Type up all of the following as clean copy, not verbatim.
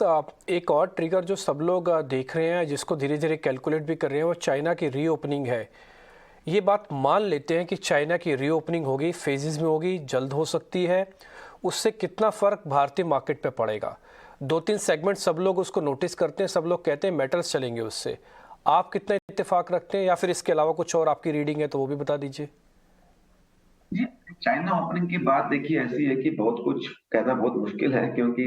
एक और ट्रिगर जो सब लोग देख रहे हैं, जिसको धीरे धीरे कैलकुलेट भी कर रहे हैं, वो चाइना की रीओपनिंग है। ये बात मान लेते हैं कि चाइना की रीओपनिंग होगी, फेजेस में होगी, जल्द हो सकती है। उससे कितना फ़र्क भारतीय मार्केट पे पड़ेगा? 2-3 सेगमेंट सब लोग उसको नोटिस करते हैं, सब लोग कहते हैं मेटल्स चलेंगे उससे। आप कितना इत्तेफाक रखते हैं, या फिर इसके अलावा कुछ और आपकी रीडिंग है तो वो भी बता दीजिए। जी, चाइना ओपनिंग की बात देखिए ऐसी है कि बहुत कुछ कहना बहुत मुश्किल है, क्योंकि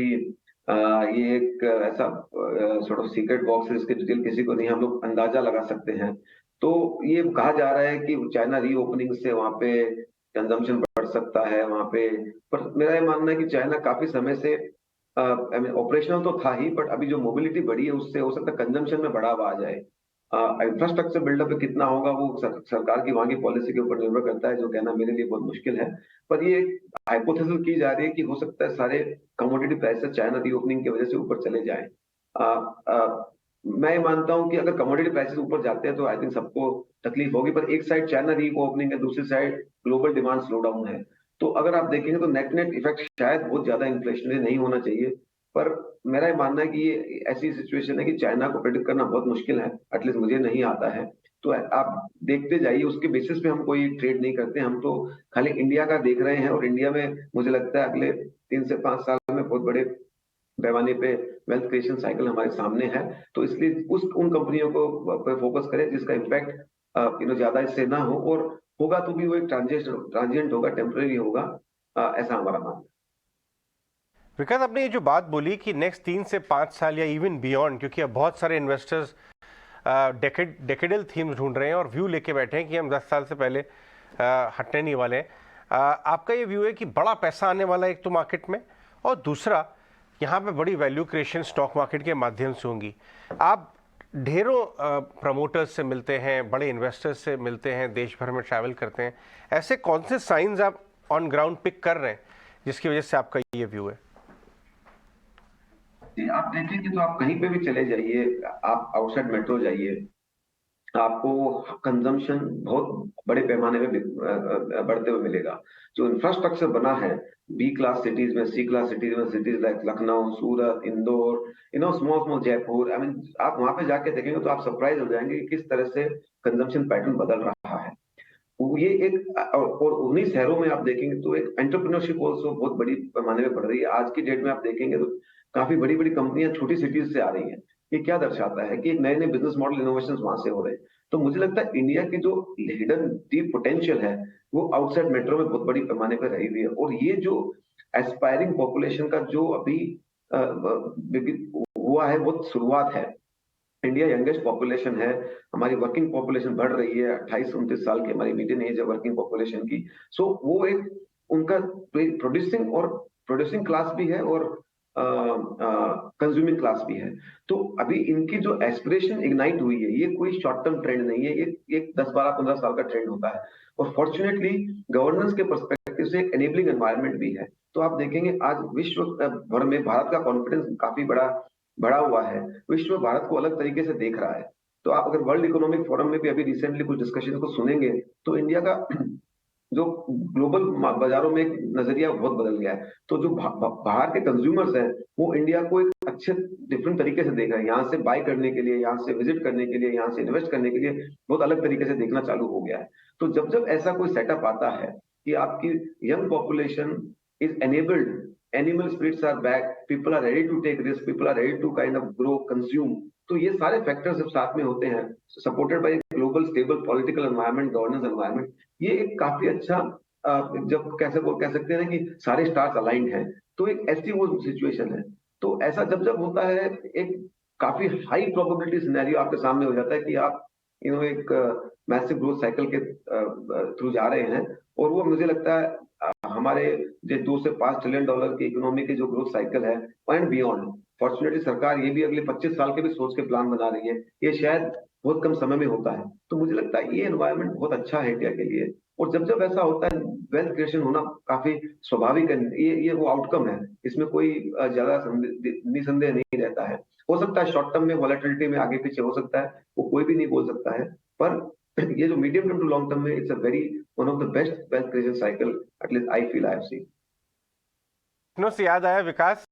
ये एक ऐसा सॉर्ट ऑफ सीक्रेट बॉक्स है, इसके डिटेल किसी को नहीं, हम लोग अंदाजा लगा सकते हैं। तो ये कहा जा रहा है कि चाइना रीओपनिंग से वहां पे कंजम्पशन बढ़ सकता है वहां पे। पर मेरा ये मानना है कि चाइना काफी समय से आई मीन ऑपरेशनल तो था ही, बट अभी जो मोबिलिटी बढ़ी है उससे हो सकता है कंजम्पशन में बढ़ावा आ जाए। इंफ्रास्ट्रक्चर बिल्डअप कितना होगा वो सरकार की वहां की पॉलिसी के ऊपर निर्भर करता है, जो कहना मेरे लिए बहुत मुश्किल है। पर ये हाइपोथेसिस की जा रही है कि हो सकता है सारे कमोडिटी प्राइसेस चाइना रीओपनिंग की वजह से ऊपर चले जाएं। अ, अ, मैं ये मानता हूं कि अगर कमोडिटी प्राइसेस ऊपर जाते हैं तो आई थिंक सबको तकलीफ होगी, पर एक साइड चाइना रीओपनिंग है, दूसरी side global demand slow down है। तो अगर आप देखेंगे तो नेट नेट इफेक्ट शायद बहुत ज्यादा इन्फ्लेशनरी नहीं होना चाहिए। पर मेरा ये मानना है कि ये ऐसी सिचुएशन है कि चाइना को प्रेडिक्ट करना बहुत मुश्किल है, एटलीस्ट मुझे नहीं आता है। तो आप देखते जाइए, उसके बेसिस पे हम कोई ट्रेड नहीं करते, हम तो खाली इंडिया का देख रहे हैं। और इंडिया में मुझे लगता है अगले 3 से 5 साल में बहुत बड़े पैमाने पे वेल्थ क्रिएशन साइकिल हमारे सामने है। तो इसलिए उन कंपनियों को पे फोकस करें जिसका इम्पैक्ट ज्यादा इससे ना हो, और होगा तो भी वो एक ट्रांजिएंट होगा, टेम्परेरी होगा। ऐसा हमारा मानना है। विकास, आपने ये जो बात बोली कि नेक्स्ट 3 से 5 साल या इवन बियॉन्ड, क्योंकि अब बहुत सारे इन्वेस्टर्स डेकेडल थीम्स ढूंढ रहे हैं और व्यू लेके बैठे हैं कि हम 10 साल से पहले हटने नहीं वाले हैं। आपका ये व्यू है कि बड़ा पैसा आने वाला है एक तो मार्केट में, और दूसरा यहाँ पे बड़ी वैल्यू क्रिएशन स्टॉक मार्केट के माध्यम से होंगी। आप ढेरों प्रमोटर्स से मिलते हैं, बड़े इन्वेस्टर्स से मिलते हैं, देश भर में ट्रैवल करते हैं। ऐसे कौन से साइंस आप ऑन ग्राउंड पिक कर रहे हैं जिसकी वजह से आपका ये व्यू है? जी, आप देखेंगे तो आप कहीं पे भी चले जाइए, आप आउटसाइड मेट्रो जाइए, आपको कंजम्पशन बहुत बड़े पैमाने में बढ़ते हुए मिलेगा। जो इंफ्रास्ट्रक्चर बना है बी क्लास सिटीज में, सी क्लास सिटीज में, cities like Lucknow, Surat, Indore, small small Jaipur, I mean आप वहां पे जाके देखेंगे तो आप सरप्राइज हो जाएंगे कि किस तरह से कंजम्पशन पैटर्न बदल रहा है। ये एक और उन्हीं शहरों में आप देखेंगे तो एक एंटरप्रेन्योरशिप ऑल्सो बहुत बड़ी पैमाने में बढ़ रही है। आज की डेट में आप देखेंगे तो काफी बड़ी बड़ी कंपनियां छोटी सिटीज से आ रही हैं। ये क्या दर्शाता है कि एक नए नए बिजनेस मॉडल इनोवेशन वहां से हो रहे हैं। तो मुझे लगता है इंडिया की जो हिडन डीप पोटेंशियल है वो आउटसाइड मेट्रो में बहुत बड़ी पैमाने पर रही हुई है। और ये जो एस्पायरिंग पॉपुलेशन का जो अभी हुआ है वो शुरुआत है। इंडिया यंगेस्ट पॉपुलेशन है, हमारी वर्किंग पॉपुलेशन बढ़ रही है, 28-29 साल की हमारी मीडियन एज है वर्किंग पॉपुलेशन की। सो वो एक उनका प्रोड्यूसिंग क्लास भी है और कंज्यूमिंग क्लास भी है। तो अभी इनकी जो एस्पिरेशन इग्नाइट हुई है, ये कोई शॉर्ट टर्म ट्रेंड नहीं है, ये एक 10-12-15 साल का ट्रेंड होता है। और फॉर्चुनेटली गवर्नेंस के परस्पेक्टिव से एक एनेबलिंग एनवायरनमेंट भी है। तो आप देखेंगे आज विश्व भर में भारत का कॉन्फिडेंस काफी बढ़ा हुआ है। विश्व भारत को अलग तरीके से देख रहा है। तो आप अगर वर्ल्ड इकोनॉमिक फोरम में भी अभी रिसेंटली कुछ डिस्कशन को सुनेंगे तो इंडिया का जो ग्लोबल बाजारों में एक नजरिया बहुत बदल गया है। तो जो बाहर के कंज्यूमर्स हैं वो इंडिया को एक अच्छे डिफरेंट तरीके से देख रहे हैं। यहाँ से बाय करने के लिए, यहाँ से विजिट करने के लिए, यहाँ से इन्वेस्ट करने के लिए बहुत अलग तरीके से देखना चालू हो गया है। तो जब जब ऐसा कोई सेटअप आता है कि आपकी young population is enabled, animal spirits are back, people are ready to take risk, people are ready to kind of grow, consume. तो ये सारे फैक्टर्स जब साथ में होते हैं, supported by global stable political environment, governance environment, ये एक काफी अच्छा जब कह सकते हैं कि सारे स्टार्स अलाइंड हैं। तो एक ऐसी वो सिचुएशन है। तो ऐसा जब जब होता है, एक काफी हाई प्रोबेबिलिटी सिनेरियो आपके सामने हो जाता है कि आप एक मैसिव ग्रोथ साइकिल के थ्रू जा रहे हैं। और वो मुझे लगता है हमारे जो 2 से 5 ट्रिलियन डॉलर की इकोनॉमी की जो ग्रोथ साइकिल है एंड बियॉन्ड, फॉर्चुनेटली सरकार ये भी अगले 25 साल के भी सोच के प्लान बना रही है। ये शायद बहुत कम समय में होता है। तो मुझे लगता है ये एनवायरनमेंट बहुत अच्छा है इंडिया के लिए। और जब जब ऐसा होता है वेल्थ क्रिएशन होना काफी स्वाभाविक है। ये वो आउटकम है, इसमें कोई ज्यादा निसंदेह नहीं रहता है। हो सकता है शॉर्ट टर्म में वॉलेटिलिटी में आगे पीछे हो सकता है, वो कोई भी नहीं बोल सकता है। पर ये जो medium term to long term में it's a very one of the best wealth creation cycle at least I feel I have seen. से याद आया विकास,